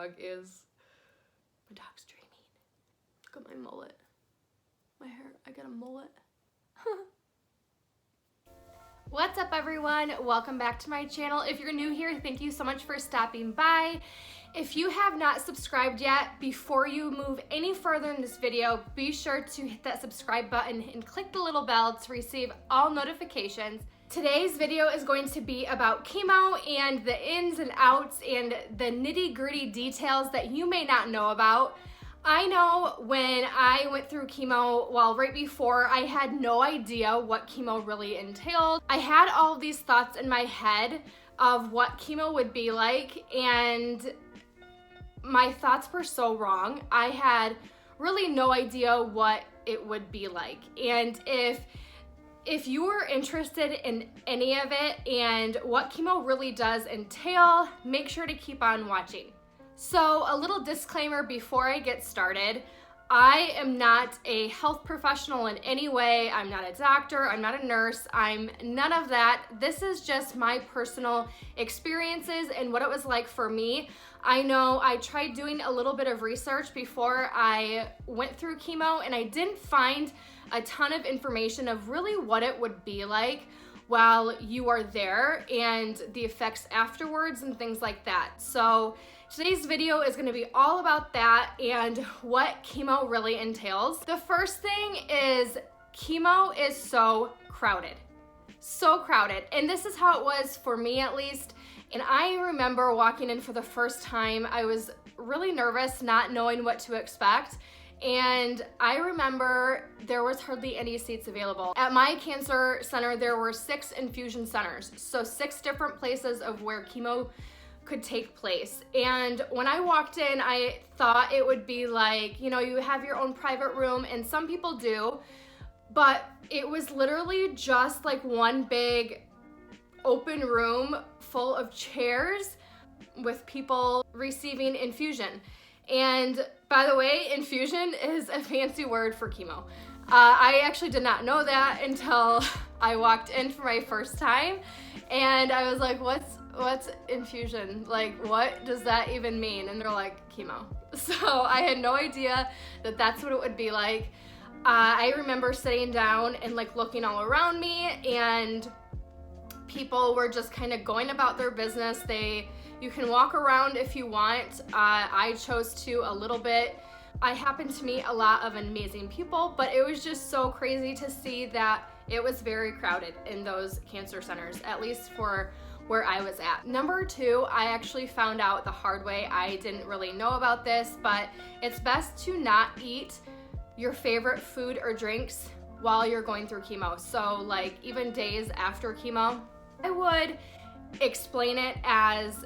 dog's dreaming. Look at my mullet. My hair, I got a mullet. What's up everyone? Welcome back to my channel. If you're new here, thank you so much for stopping by. If you have not subscribed yet, before you move any further in this video, be sure to hit that subscribe button and click the little bell to receive all notifications. Today's video is going to be about chemo and the ins and outs and the nitty-gritty details that you may not know about. I know when I went through chemo, well, right before, I had no idea what chemo really entailed. I had all of these thoughts in my head of what chemo would be like, and my thoughts were so wrong. I had really no idea what it would be like. And if you are interested in any of it and what chemo really does entail, make sure to keep on watching. So a little disclaimer before I get started, I am not a health professional in any way. I'm not a doctor, I'm not a nurse, I'm none of that. This is just my personal experiences and what it was like for me. I know I tried doing a little bit of research before I went through chemo, and I didn't find a ton of information of really what it would be like while you are there and the effects afterwards and things like that. So today's video is gonna be all about that and what chemo really entails. The first thing is chemo is so crowded. So crowded. And this is how it was for me at least. And I remember walking in for the first time, I was really nervous, not knowing what to expect. And I remember there was hardly any seats available. At my cancer center, there were 6 infusion centers. So 6 different places of where chemo could take place. And when I walked in, I thought it would be like, you know, you have your own private room, and some people do, but it was literally just like one big open room full of chairs with people receiving infusion. And by the way, infusion is a fancy word for chemo. I actually did not know that until I walked in for my first time, and I was like, what's infusion? Like, what does that even mean? And they're like, chemo. So I had no idea that that's what it would be like. I remember sitting down and like looking all around me, and people were just kind of going about their business. You can walk around if you want. I chose to a little bit. I happened to meet a lot of amazing people, but it was just so crazy to see that it was very crowded in those cancer centers, at least for where I was at. Number 2, I actually found out the hard way. I didn't really know about this, but it's best to not eat your favorite food or drinks while you're going through chemo. So like even days after chemo, I would explain it as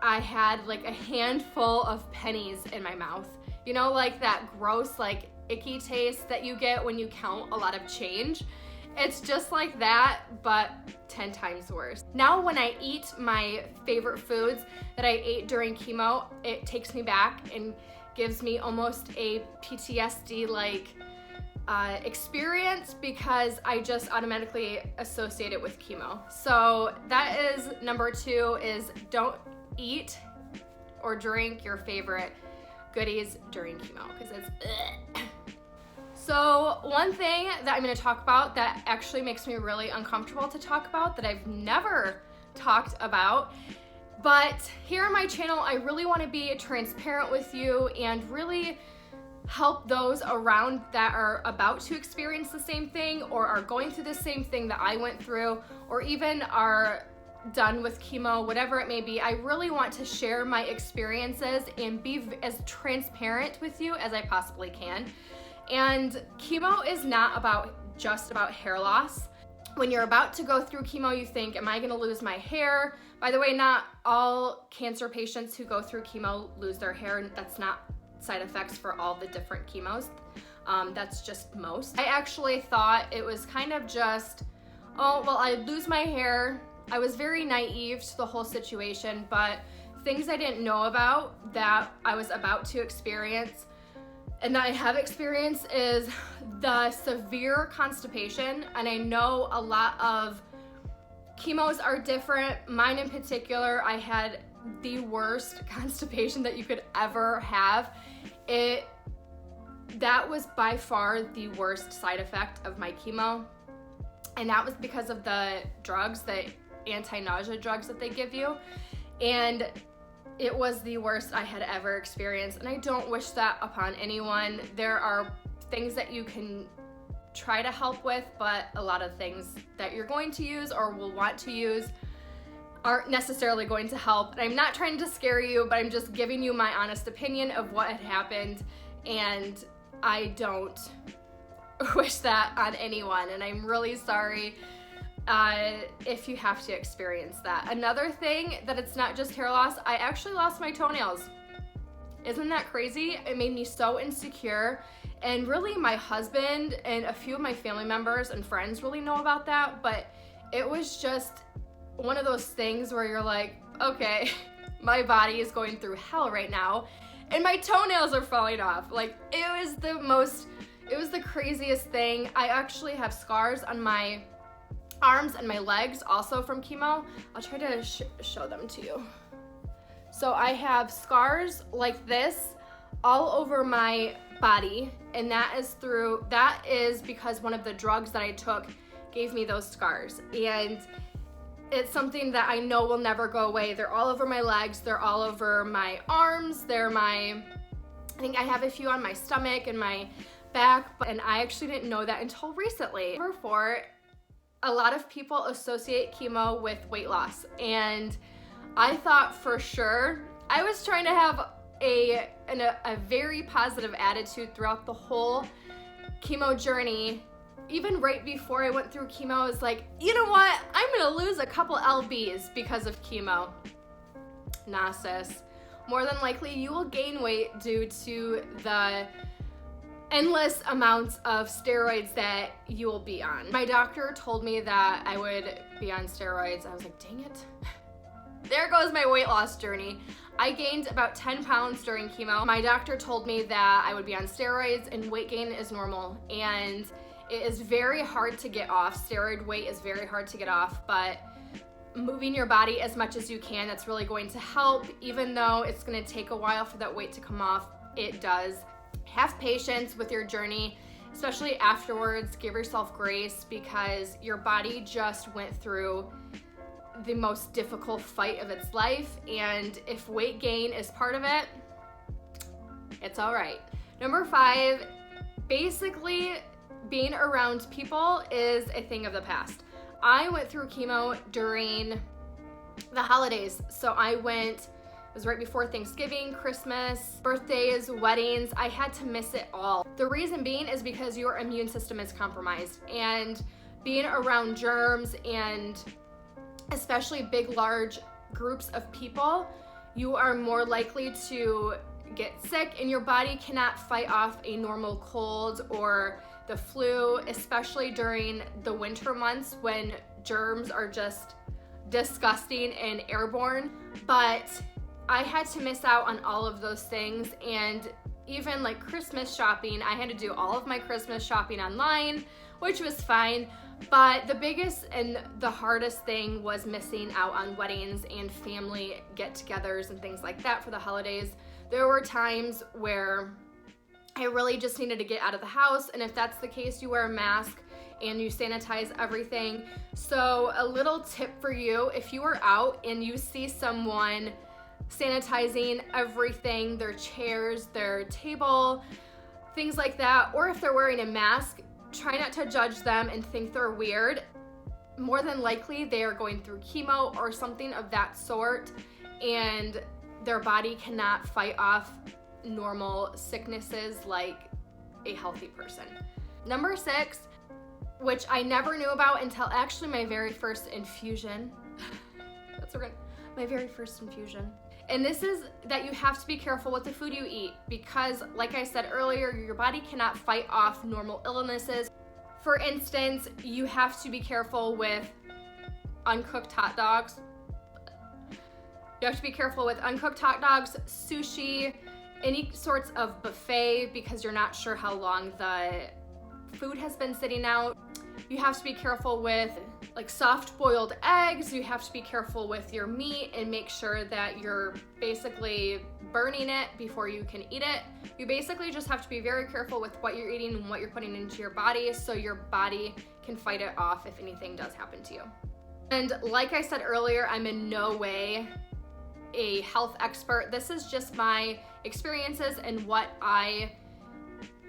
I had like a handful of pennies in my mouth. You know, like that gross, like icky taste that you get when you count a lot of change. It's just like that, but 10 times worse. Now when I eat my favorite foods that I ate during chemo, it takes me back and gives me almost a PTSD like experience, because I just automatically associate it with chemo. So that is number 2, is don't eat or drink your favorite goodies during chemo, because it's ugh. So one thing that I'm going to talk about that actually makes me really uncomfortable to talk about, that I've never talked about, but here on my channel I really want to be transparent with you and really help those around that are about to experience the same thing or are going through the same thing that I went through, or even are done with chemo, whatever it may be. I really want to share my experiences and be as transparent with you as I possibly can. And chemo is not just about hair loss. When you're about to go through chemo, you think, am I gonna lose my hair? By the way, not all cancer patients who go through chemo lose their hair. That's not side effects for all the different chemos. That's just most. I actually thought it was kind of just, oh, well, I lose my hair. I was very naive to the whole situation, but things I didn't know about that I was about to experience and that I have experienced is the severe constipation. And I know a lot of chemos are different. Mine in particular, I had the worst constipation that you could ever have. That was by far the worst side effect of my chemo. And that was because of the drugs, the anti-nausea drugs that they give you. And it was the worst I had ever experienced. And I don't wish that upon anyone. There are things that you can try to help with, but a lot of things that you're going to use or will want to use aren't necessarily going to help. And I'm not trying to scare you, but I'm just giving you my honest opinion of what had happened, and I don't wish that on anyone, and I'm really sorry if you have to experience that. Another thing that it's not just hair loss, I actually lost my toenails. Isn't that crazy? It made me so insecure, and really my husband and a few of my family members and friends really know about that, but it was just one of those things where you're like, okay, my body is going through hell right now and my toenails are falling off. Like, it was the craziest thing. I actually have scars on my arms and my legs also from chemo. I'll try to show them to you. So I have scars like this all over my body, and that is because one of the drugs that I took gave me those scars. And it's something that I know will never go away. They're all over my legs, they're all over my arms, I think I have a few on my stomach and my back, and I actually didn't know that until recently. Number 4, a lot of people associate chemo with weight loss, and I thought for sure, I was trying to have a very positive attitude throughout the whole chemo journey. Even right before I went through chemo, I was like, you know what? I'm gonna lose a couple lbs because of chemo. Nah, sis. More than likely, you will gain weight due to the endless amounts of steroids that you will be on. My doctor told me that I would be on steroids. I was like, dang it. There goes my weight loss journey. I gained about 10 pounds during chemo. My doctor told me that I would be on steroids and weight gain is normal. And it is very hard to get off. Steroid weight is very hard to get off, but moving your body as much as you can, that's really going to help. Even though it's gonna take a while for that weight to come off, it does. Have patience with your journey, especially afterwards. Give yourself grace because your body just went through the most difficult fight of its life, and if weight gain is part of it, it's all right. Number 5, basically, being around people is a thing of the past. I went through chemo during the holidays. So it was right before Thanksgiving, Christmas, birthdays, weddings. I had to miss it all. The reason being is because your immune system is compromised, and being around germs and especially big, large groups of people, you are more likely to get sick, and your body cannot fight off a normal cold or the flu, especially during the winter months when germs are just disgusting and airborne. But I had to miss out on all of those things, and even like Christmas shopping, I had to do all of my Christmas shopping online, which was fine. But the biggest and the hardest thing was missing out on weddings and family get-togethers and things like that for the holidays. There were times where I really just needed to get out of the house, and if that's the case, you wear a mask and you sanitize everything. So a little tip for you, if you are out and you see someone sanitizing everything, their chairs, their table, things like that, or if they're wearing a mask, try not to judge them and think they're weird. More than likely, they are going through chemo or something of that sort, and their body cannot fight off normal sicknesses like a healthy person. Number 6, which I never knew about until actually my very first infusion. My very first infusion. And this is that you have to be careful with the food you eat, because like I said earlier, your body cannot fight off normal illnesses. For instance, you have to be careful with uncooked hot dogs. You have to be careful with uncooked hot dogs, sushi, any sorts of buffet, because you're not sure how long the food has been sitting out. You have to be careful with like soft boiled eggs. You have to be careful with your meat and make sure that you're basically burning it before you can eat it. You basically just have to be very careful with what you're eating and what you're putting into your body so your body can fight it off if anything does happen to you. And like I said earlier, I'm in no way a health expert. This is just my experiences and what I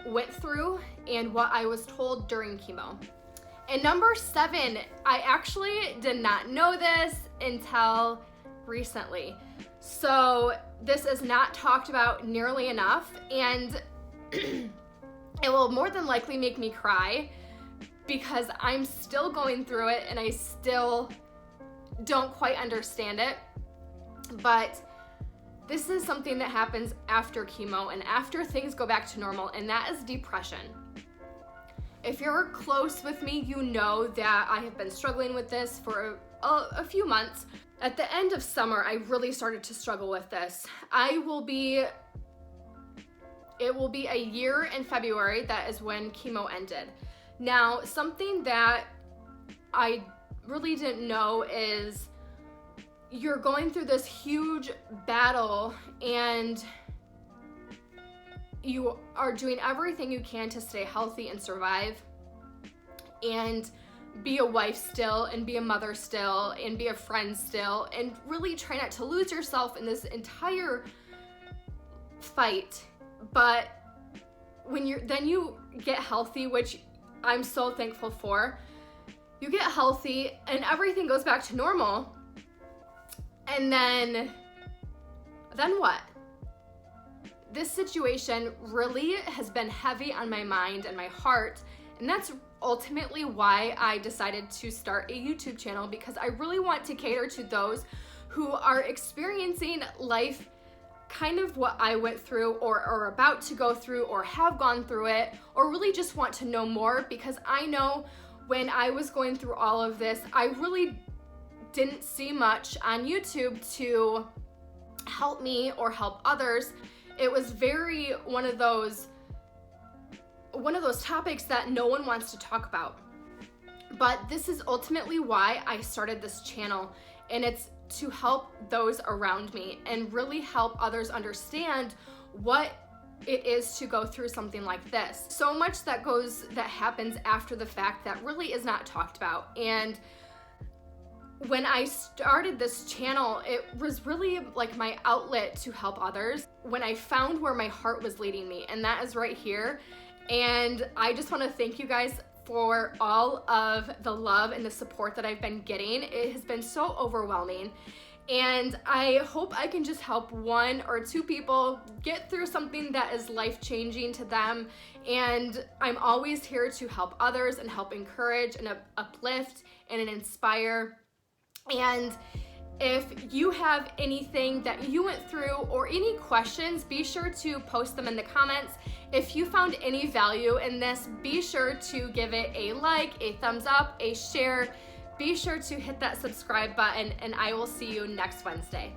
went through and what I was told during chemo. And number 7, I actually did not know this until recently. So this is not talked about nearly enough, and it will more than likely make me cry because I'm still going through it and I still don't quite understand it. But this is something that happens after chemo and after things go back to normal, and that is depression. If you're close with me, you know that I have been struggling with this for a few months. At the end of summer, I really started to struggle with this. It will be a year in February. That is when chemo ended. Now, something that I really didn't know is you're going through this huge battle and you are doing everything you can to stay healthy and survive and be a wife still and be a mother still and be a friend still and really try not to lose yourself in this entire fight. But when you get healthy, which I'm so thankful for, you get healthy and everything goes back to normal. And then what? This situation really has been heavy on my mind and my heart, and that's ultimately why I decided to start a YouTube channel, because I really want to cater to those who are experiencing life kind of what I went through or are about to go through or have gone through it, or really just want to know more, because I know when I was going through all of this, I really didn't see much on YouTube to help me or help others. It was very one of those topics that no one wants to talk about. But this is ultimately why I started this channel, and it's to help those around me and really help others understand what it is to go through something like this. So much that happens after the fact that really is not talked about. And when I started this channel, it was really like my outlet to help others when I found where my heart was leading me, and that is right here. And I just want to thank you guys for all of the love and the support that I've been getting. It has been so overwhelming, and I hope I can just help 1 or 2 people get through something that is life-changing to them. And I'm always here to help others and help encourage and uplift and inspire. And if you have anything that you went through or any questions, be sure to post them in the comments. If you found any value in this, be sure to give it a like, a thumbs up, a share. Be sure to hit that subscribe button, and I will see you next Wednesday.